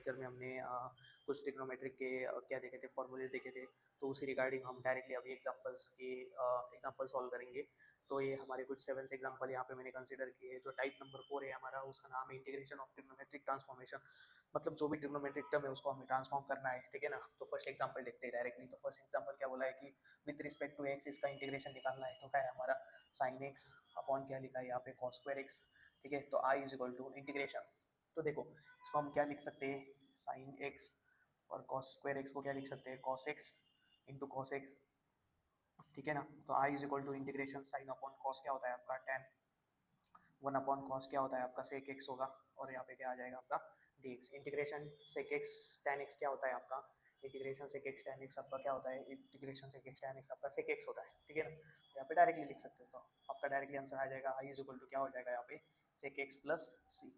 Lecture में हमने कुछ ट्रिग्नोमेट्रिक के क्या देखे थे, फॉर्मूलेज देखे थे, तो उसी रिगार्डिंग हम डायरेक्टली अभी एग्जांपल सॉल्व करेंगे। तो ये हमारे कुछ 7 एग्जांपल यहाँ पे मैंने कंसीडर किए। जो टाइप नंबर 4 है हमारा, उसका नाम है इंटीग्रेशन ऑफ ट्रिग्नोमेट्रिक ट्रांसफॉर्मेशन। मतलब जो भी ट्रिग्नोमेट्रिक टर्म है उसको हमें ट्रांसफॉर्म करना है, ठीक है ना। तो फर्स्ट एग्जांपल देखते हैं डायरेक्टली। तो फर्स्ट एग्जांपल क्या बोला है कि विद रिस्पेक्ट टू एक्स इसका इंटीग्रेशन निकालना है। तो क्या है हमारा, साइन एक्स अपॉन क्या लिखा है यहाँ पे, कॉस स्क्वायर एक्स, ठीक है। तो I is equal to integration. तो देखो इसको हम क्या लिख सकते हैं, साइन एक्स और कॉस स्क्वायर एक्स को क्या लिख सकते हैं, cos X into cos X, ठीक है ना। तो I is equal to integration sine upon cos क्या होता है आपका, टेन, वन अपॉन कॉस क्या होता है आपका, सेक एक्स होगा, और यहाँ पे क्या आ जाएगा आपका D X. Integration sec X tan X क्या होता है आपका, integration sec X tan X आपका क्या होता है, integration sec X tan X आपका सेक एक्स होता है, ठीक है ना। यहाँ पे डायरेक्टली लिख सकते हो, तो आपका डायरेक्टली आंसर आ जाएगा आई इज इक्वल टू क्या हो जाएगा यहाँ पे, सेक एक्स प्लस सी,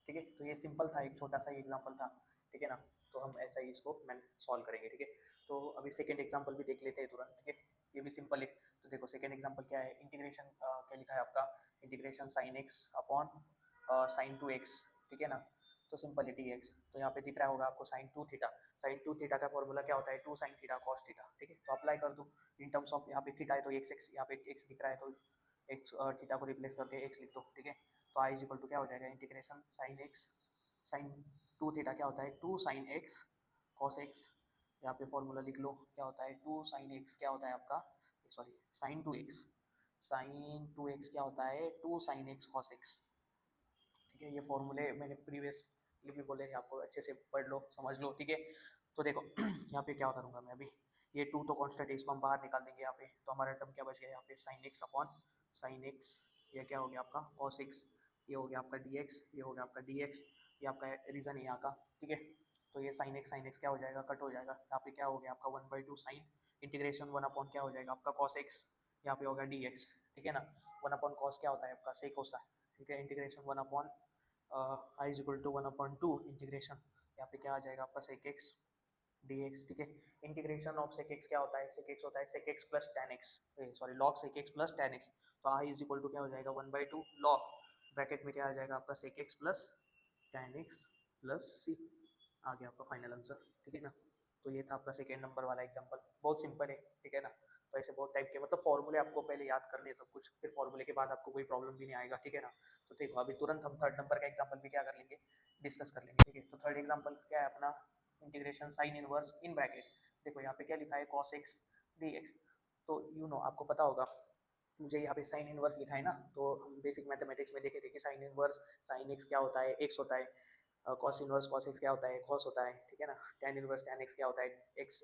ठीक है। तो ये सिंपल था, एक छोटा सा एग्जाम्पल था, ठीक है ना। तो हम ऐसा ही इसको मैन सॉल्व करेंगे, ठीक है। तो अभी सेकेंड एग्जाम्पल भी देख लेते हैं तुरंत, ठीक है। ये भी सिंपल है। तो देखो सेकेंड एग्जाम्पल क्या है, इंटीग्रेशन क्या लिखा है आपका, integration sine x upon sine two x, ठीक है ना। तो सिंपल है डी एक्स। तो यहाँ पे दिख रहा होगा आपको sine two theta, sine two theta का फॉर्मूला क्या होता है, two sine theta cos theta, ठीक है। तो अप्लाई कर दो इन टर्म्स ऑफ, यहाँ पे थीटा है तो एक्स एक्स, यहाँ पे एक्स दिख रहा है तो एक्स, थीटा को रिप्लेस करके एक्स लिख दो, ठीक है। तो आई इज इक्वल टू क्या हो जाएगा, integration sine X, sine two theta क्या होता है, two sine X cos X, यहाँ पे फॉर्मूला लिख लो क्या होता है, टू साइन एक्स क्या होता है आपका, sorry sine two X, sine two X क्या होता है, two sine X cos X, ठीक है। ये फॉर्मूले मैंने प्रीवियसली भी बोले थे आपको, अच्छे से पढ़ लो समझ लो, ठीक है। तो देखो यहाँ पे क्या करूँगा मैं अभी, ये टू तो कॉन्स्टेंट है, इसको हम बाहर निकाल देंगे यहाँ पे। तो हमारा टर्म क्या बच गया यहाँ पे, sine x upon sine x, ये क्या हो गया आपका कॉस एक्स, ये हो गया आपका डी एक्स, ये हो गया आपका डी एक्स, ये आपका रीजन है यहाँ का, ठीक है। तो ये साइन एक्स क्या हो जाएगा, कट हो जाएगा। यहाँ पे क्या हो गया आपका one by two sine integration one upon क्या हो जाएगा आपका कॉस एक्स, यहाँ पे होगा डी एक्स, ठीक है ना। वन अपॉन कॉस क्या होता है आपका, सेक होता है, ठीक है। Integration one upon I is equal to one upon two integration, यहाँ पे क्या आ जाएगा आपका सेक एक्स डी एक्स, ठीक है। इंटीग्रेशन ऑफ सेक एक्स क्या होता है, सेक एक्स होता है sec X plus tan X, sorry log sec X plus tan X. तो आई इज इक्वल टू क्या हो जाएगा, one by two log bracket में क्या आ जाएगा आपका, sec X plus tan X plus C, आ गया आपका फाइनल आंसर, ठीक है ना। तो ये था आपका सेकेंड नंबर वाला एग्जांपल, बहुत सिंपल है, ठीक है ना। तो ऐसे बहुत टाइप के मतलब फॉर्मूले आपको पहले याद करने सब कुछ, फिर फॉर्मूले के बाद आपको कोई प्रॉब्लम भी नहीं आएगा, ठीक है ना। तो देखो अभी तुरंत हम थर्ड नंबर का एग्जांपल भी क्या कर लेंगे, डिस्कस कर लेंगे, ठीक है। तो थर्ड एग्जांपल क्या है अपना, integration sine inverse in bracket, देखो यहाँ पे क्या लिखा है कॉस एक्स डी एक्स। तो यू नो आपको पता होगा, मुझे यहाँ पे साइन इनवर्स लिखा है ना, तो हम बेसिक मैथमेटिक्स में देखे थे कि साइन इनवर्स साइन एक्स क्या होता है, एक्स होता है, कॉस इनवर्स कॉस एक्स क्या होता है, कॉस होता है, ठीक है ना। टेन इनवर्स टेन एक्स क्या होता है, एक्स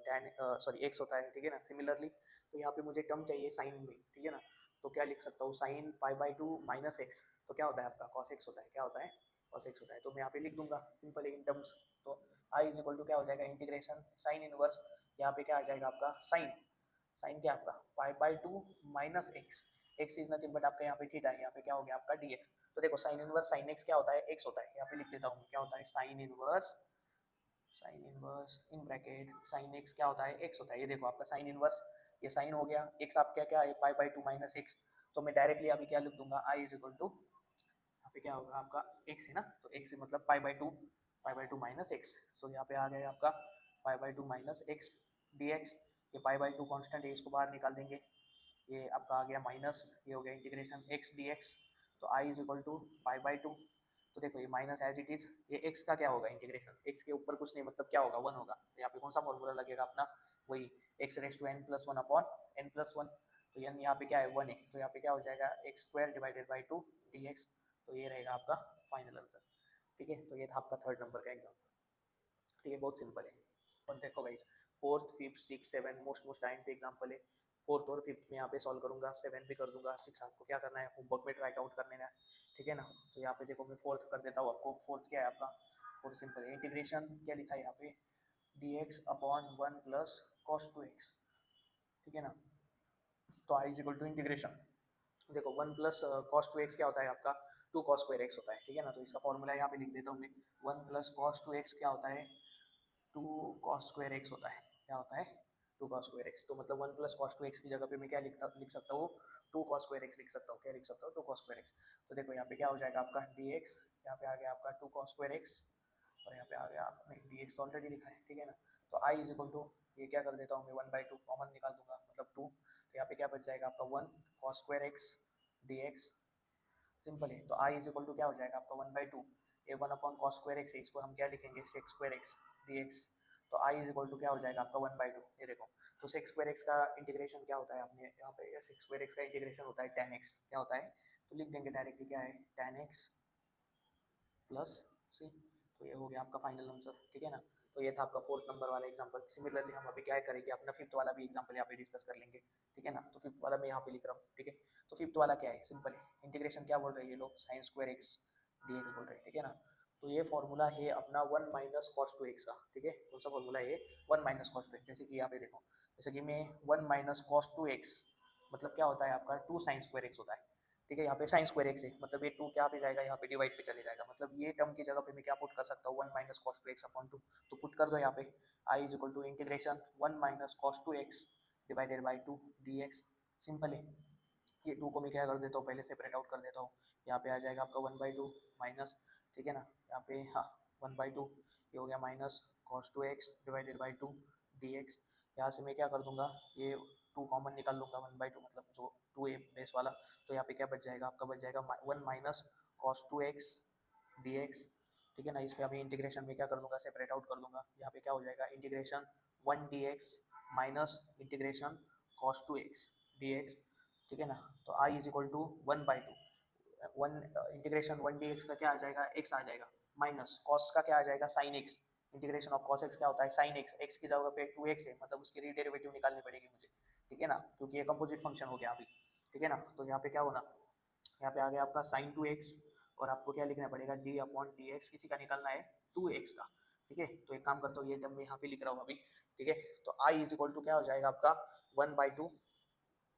टेन सॉरी एक्स होता है, ठीक है ना। सिमिलरली तो यहाँ पे मुझे टर्म चाहिए साइन में, ठीक है ना। तो क्या लिख सकता हूँ, sine pi by to minus x, तो क्या होता है आपका कॉस एक्स होता है, क्या होता है कॉस एक्स होता है। तो मैं यहाँ पे लिख दूंगा सिंपल इन टर्म्स। तो आई इज इक्वल टू क्या हो जाएगा, इंटीग्रेशन साइन इनवर्स, यहाँ पे क्या आ जाएगा आपका साइन, साइन क्या आपका पाई by to minus x, x is nothing but आपका यहाँ पे थीटा है, यहाँ पे क्या हो गया आपका डी एक्स। तो देखो साइन इनवर्स साइन एक्स क्या होता है, एक्स होता है, यहाँ पे लिख देता हूँ क्या होता है, sine inverse in bracket sine x क्या होता है, एक्स होता है। ये देखो आपका साइन इनवर्स, ये साइन हो गया, एक्स आपका क्या है पाई बाई टू माइनस एक्स। तो मैं डायरेक्टली अभी क्या लिख दूंगा, आई इज इक्वल टू, यहाँ पे क्या होगा आपका एक्स है ना, तो एक्स मतलब पाई बाई टू माइनस एक्स। तो यहाँ पे आ गया आपका पाई by to minus x D x, ये पाई बाई टू कॉन्स्टेंट है, इसको बाहर निकाल देंगे, ये आपका आ गया माइनस, ये हो गया इंटीग्रेशन एक्स डी एक्स। तो I is equal to pi by two, तो देखो ये माइनस एज इट इज, ये एक्स का क्या होगा, इंटीग्रेशन एक्स के ऊपर कुछ नहीं, मतलब क्या होगा, वन होगा। तो यहाँ पे कौन सा फॉर्मूला लगेगा अपना, वही X raise to N plus one upon N plus one. तो एन यहाँ पे क्या है, वन है, तो यहाँ पे क्या हो जाएगा x square divided by two D X. तो ये रहेगा आपका फाइनल आंसर, ठीक है। तो ये था आपका थर्ड नंबर का एग्जाम्पल, ठीक है, बहुत सिंपल है। और देखो guys, fourth fifth six seven most time पे एग्जाम्पल है। फोर्थ और फिफ्थ में यहाँ पे सॉल्व करूंगा, सेवन भी कर दूंगा, सिक्स आपको क्या करना है, होमवर्क में ट्राई आउट कर लेना है, ठीक है ना। तो यहाँ पे देखो मैं फोर्थ कर देता हूँ आपको। फोर्थ क्या है आपका, फोर्थ सिंपल है, इंटीग्रेशन क्या लिखा है यहाँ पे, D x upon one plus cos two x, ठीक है ना। तो I is equal to integration, देखो one plus cos two X क्या होता है आपका, टू कॉस स्क्वायर एक्स होता है, ठीक है ना। तो इसका फॉर्मूला यहाँ पे लिख देता हूँ मैं, one plus cos two X क्या होता है, टू कॉस स्क्वायर एक्स होता है, क्या होता है टू कॉस स्क्वायर एक्स। तो मतलब one plus cos two x की जगह पे मैं क्या लिख सकता हूँ, टू कॉस स्क्वायर एक्स लिख सकता हूँ, क्या लिख सकता हूँ, टू कॉस स्क्वायर एक्स। तो देखो यहाँ पे क्या हो जाएगा आपका डी एक्स, यहाँ पे आ गया आपका टू कॉस स्क्वायर एक्स और यहाँ पे आ गया, नहीं डी एक्स ऑलरेडी लिखा है, ठीक है ना। तो आई इज इक्वल टू, ये क्या कर देता हूँ मैं, 1/2 कॉमन निकाल दूंगा, मतलब 2। तो यहाँ पे क्या बच जाएगा आपका 1 cos square x D x, simple है। तो आई इज इक्वल टू क्या हो जाएगा आपका 1/2, ये 1/cos² x है, इसको हम क्या लिखेंगे sec² x dx। तो आई इज इक्वल टू क्या हो जाएगा आपका 1/2, ये देखो। तो sec² x का इंटीग्रेशन क्या होता है, आपने यहाँ पे sec² x का इंटीग्रेशन होता है tan x, क्या होता है, तो लिख देंगे डायरेक्टली क्या है tan x प्लस सी। तो ये हो गया आपका फाइनल आंसर, ठीक है ना। तो ये था आपका 4th नंबर वाला एग्जांपल। सिमिलरली हम अभी क्या करेंगे, अपना 5th वाला भी एग्जांपल यहाँ पे डिस्कस कर लेंगे, ठीक है ना। तो 5th वाला मैं यहाँ पे लिख रहा हूँ, ठीक है। तो 5th वाला क्या है, सिंपल है, इंटीग्रेशन क्या बोल रहे हैं ये लोग, sin² x dx बोल रहे हैं, ठीक है ना। तो ये फॉर्मूला है अपना 1 माइनस कॉस 2x का, ठीक है। कौन सा फॉर्मूला है, 1 माइनस कॉस 2x। जैसे कि यहाँ पे देखो, जैसे कि मैं 1 माइनस कॉस 2x मतलब क्या होता है आपका 2 sin² x होता है, ठीक है। यहाँ पे sin² x है, मतलब ये 2 क्या पे जाएगा, यहाँ पे डिवाइड पे चले जाएगा, मतलब ये टर्म की जगह पे मैं क्या पुट कर सकता हूँ 1 माइनस कॉस 2x अपॉन 2। तो पुट कर दो यहाँ पे, I is equal to integration 1 minus cos 2x divided by 2 dx, simple है। ये 2 को मैं क्या कर देता हूँ, पहले सेपरेट आउट कर देता हूँ। यहाँ पे आ जाएगा आपका 1/2 माइनस, ठीक है ना, यहाँ पे हाँ 1/2, ये हो गया minus cos 2x divided by 2 dx। यहाँ से मैं क्या कर दूंगा, ये 2 कॉमन निकाल लूंगा, 1/2 मतलब जो 2 है बेस वाला। तो यहाँ पे क्या बच जाएगा आपका, बच जाएगा 1 माइनस कॉस 2x dx, ठीक है ना। इस पे अभी इंटीग्रेशन में क्या कर दूंगा, सेपरेट आउट कर दूंगा। यहाँ पे क्या हो जाएगा, integration 1 dx minus integration cos 2x dx, ठीक है ना। तो I is equal to 1/2, one integration 1 dx का क्या आ जाएगा, x आ जाएगा, माइनस कॉस का क्या आ जाएगा sin x, integration of cos x क्या होता है sin x, x की जगह पे 2x है, मतलब उसकी रीडेरिवेटिव निकालनी पड़ेगी मुझे, ठीक है ना, क्योंकि ये कंपोजिट फंक्शन हो गया अभी, ठीक है ना। तो यहाँ पे क्या होना, यहाँ पे आ गया आपका sin 2x, और आपको क्या लिखना पड़ेगा d अपॉन dx, किसी का निकालना है 2x का, ठीक है। तो एक काम करता हूँ, ये टर्म मैं यहाँ पे लिख रहा हूँ अभी, ठीक है। तो आई इज इक्वल टू क्या हो जाएगा आपका 1/2,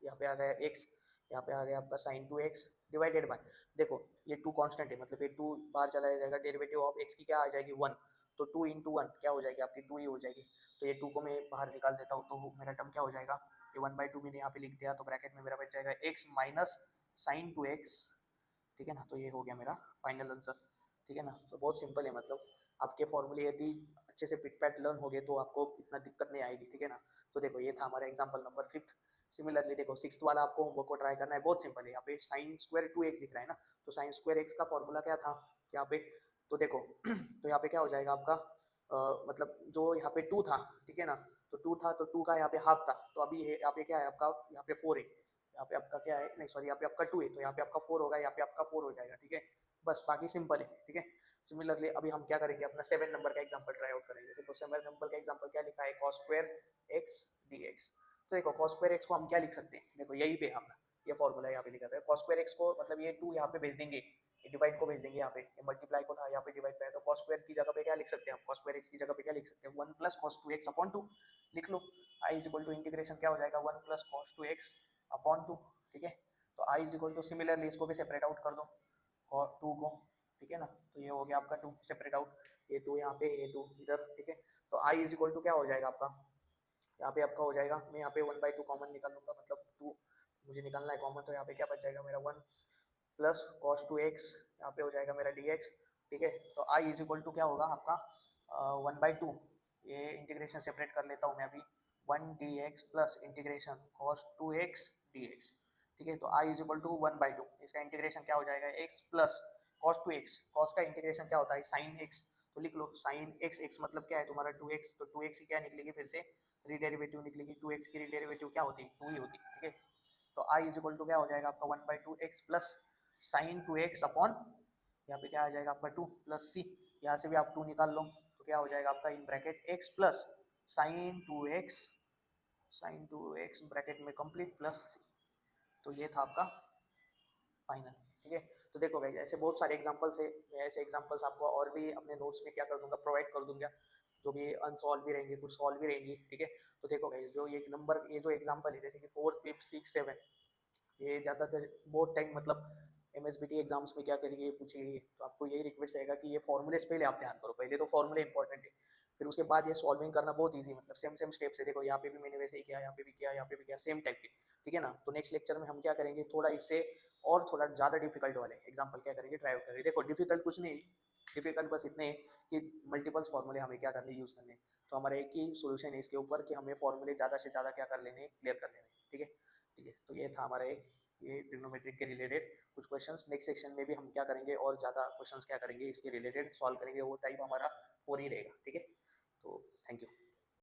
यहाँ पे आ गया x, यहाँ पे आ गया आपका sin 2x डिवाइडेड बाय, देखो ये 2 कांस्टेंट है, मतलब ये 2 बाहर चला जाएगा, डेरिवेटिव ऑफ x की क्या आ जाएगी 1, तो 2 इंटू 1 क्या हो जाएगी आपकी 2 ही हो जाएगी। तो ये 2 को मैं बाहर निकाल देता हूँ, तो मेरा टर्म क्या हो जाएगा, ये 1/2 मैंने यहाँ पे लिख दिया, तो ब्रैकेट में मेरा बच जाएगा x माइनस sin 2x, ठीक है ना। तो ये हो गया मेरा फाइनल आंसर, ठीक है ना। तो बहुत सिंपल है, मतलब आपके फॉर्मूले यदि अच्छे से पिट पैट लर्न हो गए तो आपको इतना दिक्कत नहीं आएगी, ठीक है ना। तो देखो ये था हमारा एग्जांपल नंबर 5th। सिमिलरली देखो 6th वाला आपको होमवर्क को ट्राई करना है, बहुत सिंपल है। यहाँ पे sin² 2x दिख रहा है ना, तो sin² x का फॉर्मूला क्या था यहाँ पे, तो देखो तो यहाँ पे क्या हो जाएगा आपका, मतलब जो यहाँ पे 2 था, ठीक है ना, तो 2 था, तो 2 का यहाँ पे हाफ था, तो अभी यहाँ पे क्या है आपका, यहाँ पे 4 है, यहाँ पे आपका क्या है, नहीं सॉरी, यहाँ पे आपका 2 है, तो यहाँ पे आपका 4 होगा, यहाँ पे आपका 4 हो जाएगा, ठीक है। बस बाकी सिंपल है, ठीक है। सिमिलरली अभी हम क्या करेंगे, अपना 7 नंबर का एग्जांपल ट्राई आउट करेंगे। देखो 7 नंबर का एग्जांपल क्या लिखा है, cos² x dx। तो देखो cos² x को हम क्या लिख सकते हैं, देखो यही पे हम ये फॉर्मूला यहाँ पे लिखा था, cos² x को मतलब ये 2 यहाँ पे भेज देंगे, डिवाइड को भेज देंगे यहाँ पे, ये मल्टीप्लाई को था यहाँ पे डिवाइड पे है, तो cos² की जगह पे क्या लिख सकते हैं हम, cos² x की जगह पे क्या लिख सकते हैं 1 प्लस cos 2x अपॉन 2 लिख लो। आई इज इक्वल टू इंटीग्रेशन क्या हो जाएगा 1 प्लस cos 2x अपॉन 2, ठीक है। तो I is equal two similarly इसको भी सेपरेट आउट कर दो और 2 को, ठीक है ना। तो ये हो गया आपका 2 सेपरेट आउट, ये 2 यहाँ पे, ये 2 इधर, ठीक है। तो आई इज इक्वल टू क्या हो जाएगा आपका, यहाँ पे आपका हो जाएगा, मैं यहाँ पे 1/2 कॉमन निकाल लूंगा, मतलब 2 मुझे निकालना है कॉमन, तो यहाँ पे क्या बच जाएगा मेरा 1 प्लस cos 2x, यहाँ पे हो जाएगा मेरा dx, ठीक है। तो आई इज इक्वल टू क्या होगा आपका 1/2, ये इंटीग्रेशन सेपरेट कर लेता हूँ मैं अभी, 1 dx plus integration cos 2x dx, ठीक है। तो आई इज इक्वल टू 1/2, इसका इंटीग्रेशन क्या हो जाएगा x plus cos 2x, cos का इंटीग्रेशन क्या होता है sin x, तो लिख लो sin x, x मतलब क्या है तुम्हारा 2x, तो 2x की क्या निकलेगी फिर से रीडेरिवेटिव निकलेगी, 2x की रीडेरिवेटिव क्या होती है 2 ही होती है, ठीक है। तो आई इज इक्वल टू क्या हो जाएगा आपका 1/2 x plus sign 2x upon, यहाँ पे क्या आ जाएगा आपका 2 प्लस सी, यहाँ से भी आप 2 निकाल लो, तो क्या हो जाएगा आपका in bracket x plus sign 2x bracket में कंप्लीट प्लस सी। तो ये था आपका फाइनल, ठीक है। तो देखो भाई ऐसे बहुत सारे एग्जांपल्स है, मैं ऐसे एग्जांपल्स आपको और भी अपने नोट्स में क्या कर दूंगा, प्रोवाइड कर दूंगा, जो भी अनसॉल्व भी रहेंगे, कुछ सॉल्व भी रहेंगी, ठीक है। तो देखो भाई जो ये नंबर, ये जो एग्जांपल है जैसे कि 4th 5th 6th 7, ये ज़्यादातर बहुत टाइम मतलब MSBT एग्जाम्स में क्या करिए पूछिए, तो आपको यही रिक्वेस्ट रहेगा कि ये फॉर्मूलेस पहले आप ध्यान करो, पहले तो फॉर्मूले इंपॉर्टेंट है, फिर उसके बाद ये सॉल्विंग करना बहुत इजी, मतलब सेम सेम स्टेप से, देखो यहाँ पे भी मैंने वैसे ही किया, यहाँ पे भी किया, यहाँ पे भी किया, सेम टाइप के, ठीक है ना। तो नेक्स्ट लेक्चर में हम क्या करेंगे, थोड़ा इससे और थोड़ा ज़्यादा डिफिकल्ट वाले एग्जाम्पल क्या करेंगे, ट्राई करेंगे। देखो डिफिकल्ट कुछ नहीं, डिफिकल्ट बस इतने हैं कि मल्टीपल्स फार्मूले हमें क्या करने यूज़ करने हैं। तो हमारा एक ही सॉल्यूशन है इसके ऊपर कि हमें फार्मूले ज़्यादा से ज़्यादा क्या कर लेने हैं, क्लियर कर लेने हैं। ठीक है, ठीक है। तो ये था हमारा एक ये ट्रिग्नोमेट्रिक के रिलेटेड कुछ क्वेश्चंस। नेक्स्ट सेक्शन में भी हम क्या करेंगे और ज़्यादा क्वेश्चंस क्या करेंगे इसके रिलेटेड सॉल्व करेंगे, वो टाइप हमारा 4 ही रहेगा। ठीक है, तो थैंक यू।